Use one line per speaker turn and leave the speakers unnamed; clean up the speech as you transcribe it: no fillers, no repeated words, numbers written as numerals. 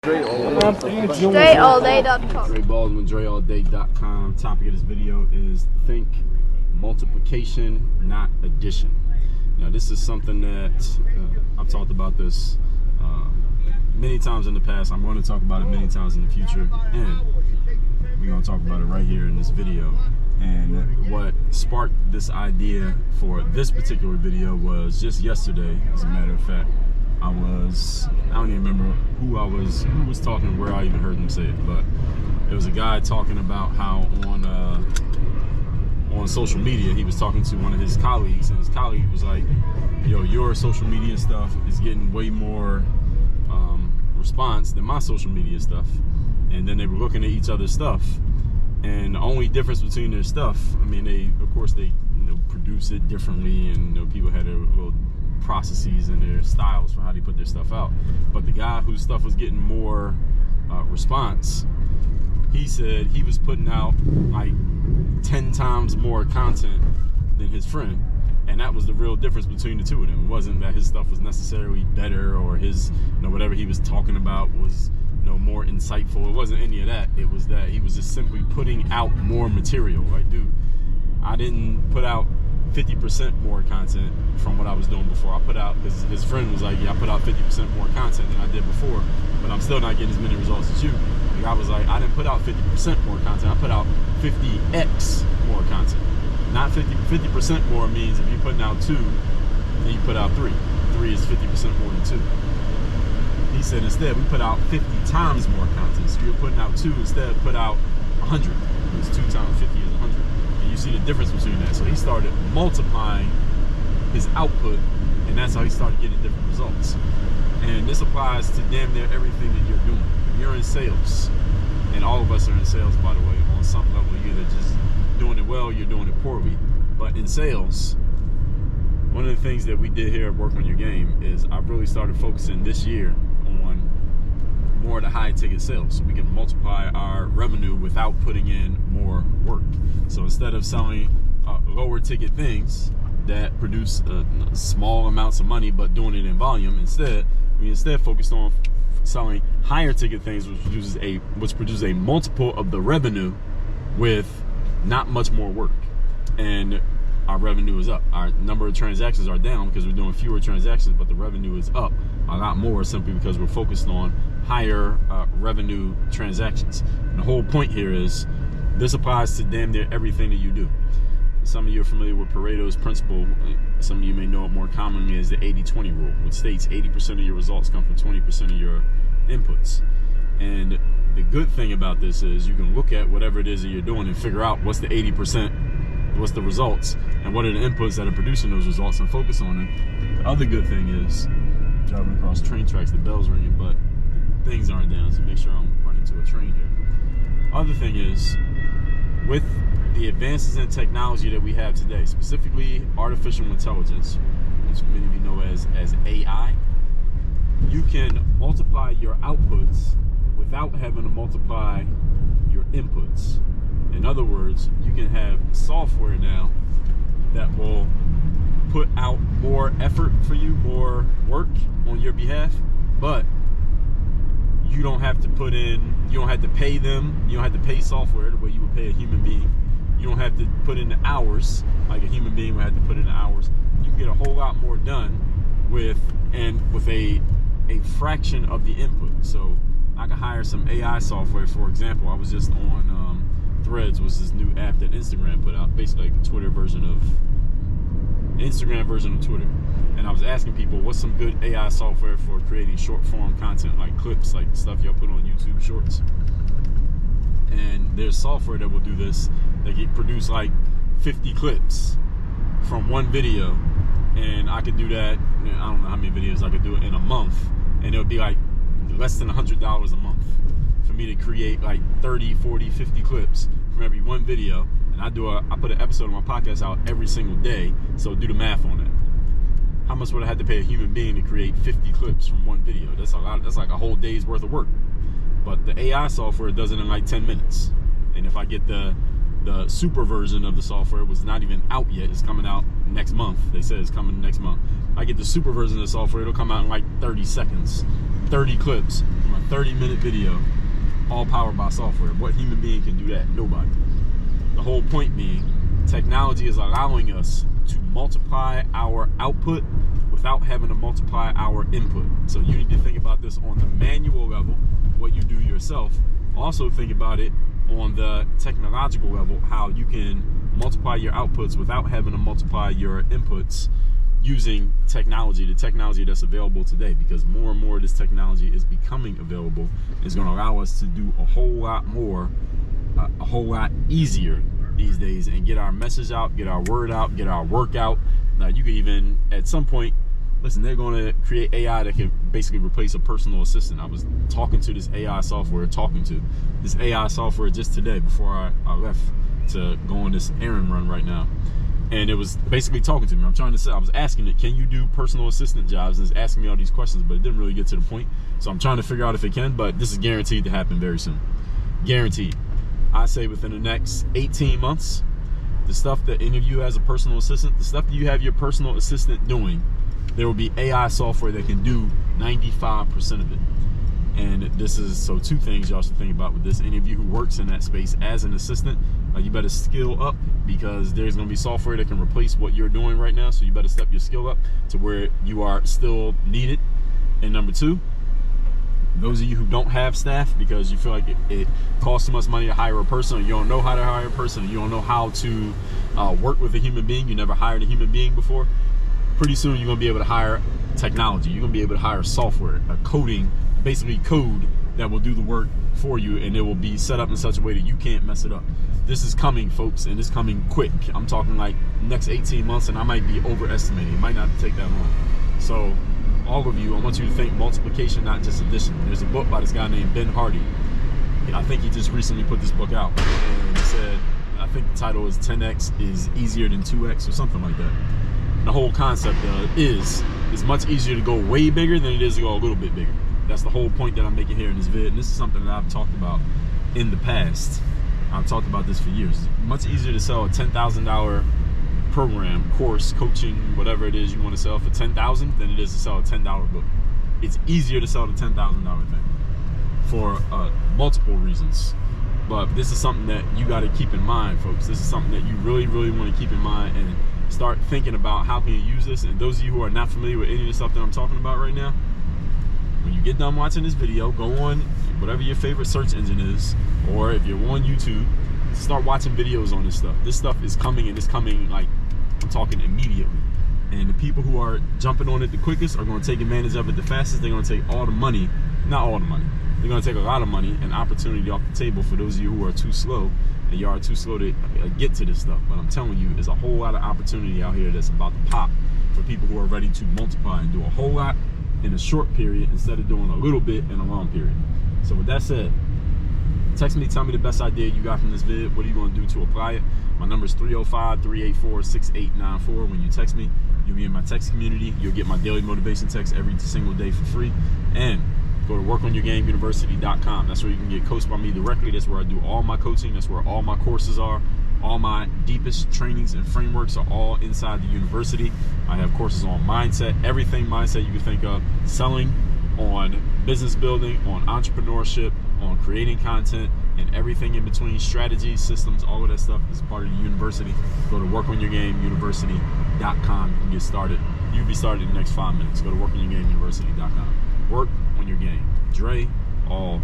DreAllDay.com.
Dre Baldwin, DreAllDay.com. Topic of this video is think multiplication, not addition. Now, this is something that I've talked about this many times in the past. I'm going to talk about it many times in the future, and we're going to talk about it right here in this video. And what sparked this idea for this particular video was just yesterday, as a matter of fact. I don't even remember who was talking, where I even heard them say it, but it was a guy talking about how on social media, he was talking to one of his colleagues, and his colleague was like, yo, your social media stuff is getting way more response than my social media stuff. And then they were looking at each other's stuff, and the only difference between their stuff, I mean, they produce it differently, and people had their little processes and their styles for how they put their stuff out. But the guy whose stuff was getting more response, he said he was putting out like 10 times more content than his friend, and that was the real difference between the two of them. It wasn't that his stuff was necessarily better, or his, whatever he was talking about was more insightful. It wasn't any of that. It was that he was just simply putting out more material. Like, dude, I didn't put out 50% more content from what I was doing before. I put out, because his friend was like, yeah, I put out 50% more content than I did before, but I'm still not getting as many results as you. The guy was like, I didn't put out 50% more content, I put out 50x more content. Not 50% more means if you're putting out 2, then you put out 3. 3 is 50% more than 2. He said instead we put out 50 times more content. So you're putting out 2, instead put out 100. Because 2 times 50 is 100. And you see the difference between that. So he started multiplying his output, and that's how he started getting different results. And this applies to damn near everything that you're doing. If you're in sales, and all of us are in sales, by the way, on some level. You're either just doing it well, you're doing it poorly. But in sales, one of the things that we did here at Work on Your Game is I really started focusing this year on more of the high ticket sales, so we can multiply our revenue without putting in more work. So instead of selling lower ticket things that produce small amounts of money but doing it in volume, we focused on selling higher ticket things, which produces a multiple of the revenue with not much more work. And our revenue is up. Our number of transactions are down because we're doing fewer transactions, but the revenue is up a lot more simply because we're focused on higher revenue transactions. And the whole point here is this applies to damn near everything that you do. Some of you are familiar with Pareto's principle. Some of you may know it more commonly as the 80-20 rule, which states 80% of your results come from 20% of your inputs. And the good thing about this is you can look at whatever it is that you're doing and figure out what's the 80%, what's the results, and what are the inputs that are producing those results, and focus on them. The other good thing is, driving across train tracks, the bell's ringing, but things aren't down, so make sure I don't run into a train here. Other thing is, with the advances in technology that we have today, specifically artificial intelligence, which many of you know as AI, you can multiply your outputs without having to multiply your inputs. In other words, you can have software now that will put out more effort for you, more work on your behalf, but you don't have to pay them, you don't have to pay software the way you would pay a human being. You don't have to put in the hours like a human being would have to put in the hours. You can get a whole lot more done with a fraction of the input. So I can hire some AI software. For example, I was just on Threads, was this new app that Instagram put out, basically like the Instagram version of Twitter. And I was asking people, what's some good AI software for creating short form content, like clips, like stuff y'all put on YouTube Shorts. And there's software that will do this. They can produce like 50 clips from one video, and I could do that. I don't know how many videos I could do it in a month, and it would be like less than $100 a month for me to create like 30, 40, 50 clips from every one video. And I put an episode of my podcast out every single day, so do the math on it. How much would I have to pay a human being to create 50 clips from one video? That's a lot. That's like a whole day's worth of work. But the AI software does it in like 10 minutes. And if I get the super version of the software, was not even out yet, it's coming out next month. They said it's coming next month. I get the super version of the software, it'll come out in like 30 seconds. 30 clips from a 30-minute video, all powered by software. What human being can do that? Nobody. The whole point being, technology is allowing us to multiply our output without having to multiply our input. So you need to think about this on the manual level, what you do yourself. Also think about it on the technological level, how you can multiply your outputs without having to multiply your inputs using technology, the technology that's available today, because more and more of this technology is becoming available. It's going to allow us to do a whole lot more, a whole lot easier these days, and get our message out, get our word out, get our work out. Now you can even, at some point, listen, they're going to create AI that can basically replace a personal assistant. I was talking to this AI software, just today before I left to go on this errand run right now. And it was basically talking to me. I was asking it, can you do personal assistant jobs? And it's asking me all these questions, but it didn't really get to the point. So I'm trying to figure out if it can, but this is guaranteed to happen very soon. Guaranteed. I say within the next 18 months, the stuff that any of you as a personal assistant, the stuff that you have your personal assistant doing, there will be AI software that can do 95% of it. And this is, so two things y'all should think about with this. Any of you who works in that space as an assistant, you better skill up, because there's going to be software that can replace what you're doing right now. So you better step your skill up to where you are still needed. And number two, those of you who don't have staff because you feel like it costs too much money to hire a person, or you don't know how to hire a person, or you don't know how to work with a human being, you never hired a human being before, pretty soon you're going to be able to hire technology. You're going to be able to hire software, a coding, basically code that will do the work for you, and it will be set up in such a way that you can't mess it up. This is coming, folks, and it's coming quick. I'm talking like next 18 months, and I might be overestimating. It might not take that long. So all of you, I want you to think multiplication, not just addition. There's a book by this guy named Ben Hardy. I think he just recently put this book out, and he said, I think the title is 10x is easier than 2x or something like that. And the whole concept is it's much easier to go way bigger than it is to go a little bit bigger. That's the whole point that I'm making here in this vid, and this is something that I've talked about in the past. I've talked about this for years. It's much easier to sell a $10,000 program, course, coaching, whatever it is you want to sell for $10,000 than it is to sell a $10 book. It's easier to sell the $10,000 thing for multiple reasons. But this is something that you got to keep in mind, folks. This is something that you really, really want to keep in mind and start thinking about how can you use this. And those of you who are not familiar with any of the stuff that I'm talking about right now, when you get done watching this video, go on whatever your favorite search engine is, or if you're on YouTube, start watching videos on this stuff. This stuff is coming, and it's coming, like, I'm talking immediately. And the people who are jumping on it the quickest are going to take advantage of it the fastest. They're going to take all the money, not all the money, they're going to take a lot of money and opportunity off the table for those of you who are too slow, and you are too slow to get to this stuff. But I'm telling you, there's a whole lot of opportunity out here that's about to pop for people who are ready to multiply and do a whole lot in a short period instead of doing a little bit in a long period. So with that said, text me, tell me the best idea you got from this vid. What are you going to do to apply it? My number is 305-384-6894. When you text me, you'll be in my text community. You'll get my daily motivation text every single day for free. And go to workonyourgameuniversity.com. That's where you can get coached by me directly. That's where I do all my coaching. That's where all my courses are. All my deepest trainings and frameworks are all inside the university. I have courses on mindset, everything mindset you can think of, selling, on business building, on entrepreneurship, on creating content, and everything in between, strategies, systems, all of that stuff is part of the university. Go to workonyourgameuniversity.com and get started. You'll be started in the next 5 minutes. Go to workonyourgameuniversity.com. Work on your game. Dre, all